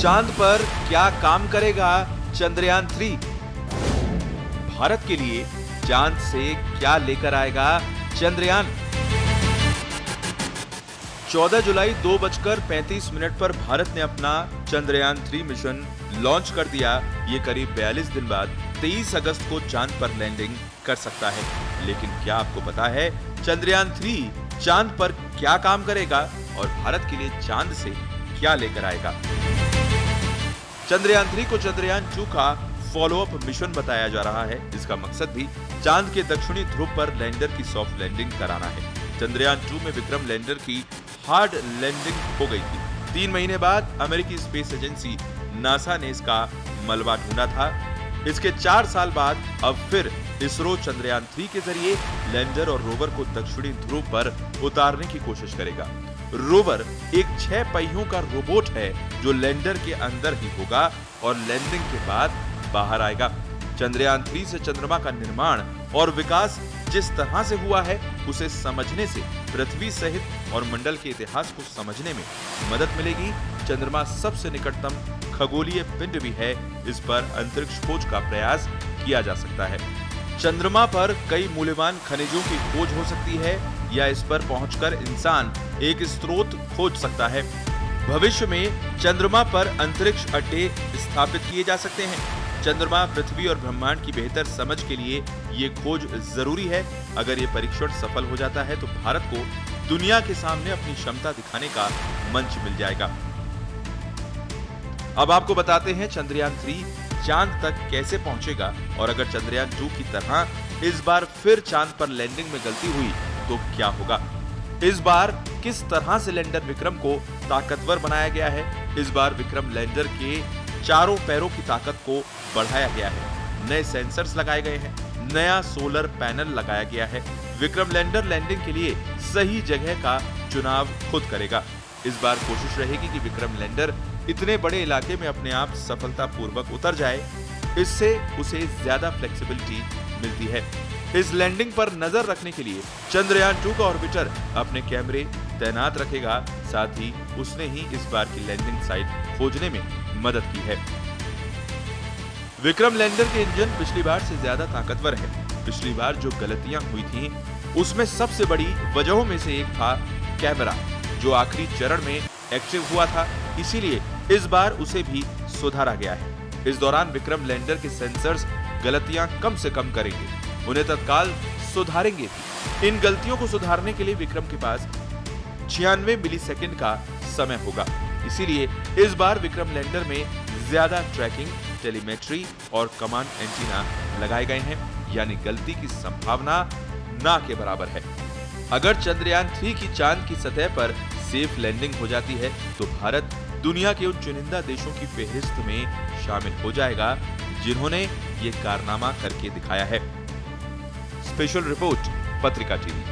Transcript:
चांद पर क्या काम करेगा चंद्रयान 3? भारत के लिए चांद से क्या लेकर आएगा चंद्रयान? 14 जुलाई 2:35 पर भारत ने अपना चंद्रयान 3 मिशन लॉन्च कर दिया। ये करीब 42 दिन बाद 23 अगस्त को चांद पर लैंडिंग कर सकता है। लेकिन क्या आपको पता है चंद्रयान 3 चांद पर क्या काम करेगा और भारत के लिए चांद से क्या लेकर आएगा? चंद्रयान 3 को चंद्रयान 2 का फॉलोअप मिशन बताया जा रहा है। इसका मकसद भी चांद के दक्षिणी ध्रुव पर लैंडर की सॉफ्ट लैंडिंग कराना है। चंद्रयान 2 में विक्रम लैंडर की हार्ड लैंडिंग हो गई थी। 3 महीने बाद अमेरिकी स्पेस एजेंसी नासा ने इसका मलबा ढूंढा था। इसके 4 साल बाद अब फिर इसरो चंद्रयान 3 के जरिए लैंडर और रोवर को दक्षिणी ध्रुव पर उतारने की कोशिश करेगा। रोवर एक 6 पहियों का रोबोट है जो लैंडर के अंदर ही होगा और लैंडिंग के बाद बाहर आएगा। चंद्रयान 3 से चंद्रमा का निर्माण और विकास जिस तरह से हुआ है उसे समझने से पृथ्वी सहित और मंडल के इतिहास को समझने में मदद मिलेगी। चंद्रमा सबसे निकटतम खगोलीय पिंड भी है। इस पर अंतरिक्ष खोज का प्रयास किया जा सकता है। चंद्रमा पर कई मूल्यवान खनिजों की खोज हो सकती है या इस पर पहुंचकर इंसान एक स्रोत खोज सकता है। भविष्य में चंद्रमा पर अंतरिक्ष अड्डे स्थापित किए जा सकते हैं। चंद्रमा, पृथ्वी और ब्रह्मांड की बेहतर समझ के लिए ये खोज जरूरी है। अगर ये परीक्षण सफल हो जाता है तो भारत को दुनिया के सामने अपनी क्षमता दिखाने का मंच मिल जाएगा। अब आपको बताते हैं चंद्रयान 3 चांद तक कैसे पहुंचेगा और अगर चंद्रयान 2 की तरह इस बार फिर चांद पर लैंडिंग में गलती हुई तो क्या होगा? इस बार किस तरह से लैंडर विक्रम को ताकतवर बनाया गया है? इस बार विक्रम लैंडर के चारों पैरों की ताकत को बढ़ाया गया है। नए सेंसर्स लगाए गए हैं, नया सोलर पैनल लगाया गया है। विक्रम लैंडर लैंडिंग के लिए सही जगह का चुनाव खुद करेगा। इस बार कोशिश रहेगी कि विक्रम लैंडर इतने बड़े इलाके में अपने आप सफलतापूर्वक उतर जाए। इससे उसे ज्यादा फ्लेक्सिबिलिटी मिलती है। इस लैंडिंग पर नजर रखने के लिए चंद्रयान 2 का ऑर्बिटर अपने कैमरे तैनात रखेगा। साथ ही उसने ही इस बार की लैंडिंग साइट खोजने में मदद की है। विक्रम लैंडर के इंजन पिछली बार से ज्यादा ताकतवर है। पिछली बार जो गलतियां हुई थीं, उसमें सबसे बड़ी वजहों में से एक था कैमरा, जो आखिरी चरण में एक्टिव हुआ था। इसीलिए इस बार उसे भी सुधारा गया है। इस दौरान विक्रम लैंडर के सेंसर्स गलतियां कम से कम करेंगे, उन्हें तत्काल सुधारेंगे। इन गलतियों को सुधारने के लिए विक्रम के पास 96 मिलीसेकंड का समय होगा। इसीलिए इस बार विक्रम लैंडर में ज्यादा ट्रैकिंग, टेलीमेट्री और कमांड एंटीना लगाए गए हैं, यानी गलती की संभावना ना के बराबर है। अगर चंद्रयान 3 की चांद की सतह पर सेफ लैंडिंग हो जाती है तो भारत दुनिया के उन चुनिंदा देशों की फेहरिस्त में शामिल हो जाएगा जिन्होंने ये कारनामा करके दिखाया है। स्पेशल रिपोर्ट, पत्रिका टीवी।